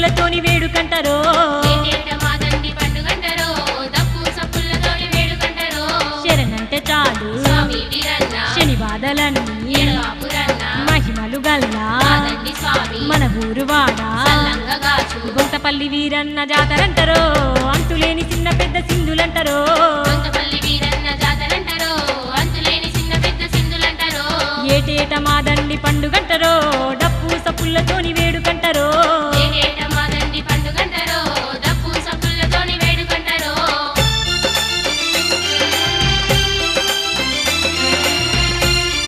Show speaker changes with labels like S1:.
S1: సప్పులతోని వేడుకంటారో శరణంటే చాలు శని బాధలన్నీ మహిమలు గల్లా మన ఊరువాడ గొంతపల్లి వీరన్న జాతరంటారో అంతులేని చిన్న పెద్ద సింధులంటారో ఏటేట మాదండి పండుగంటారో డప్పు సప్పులతోని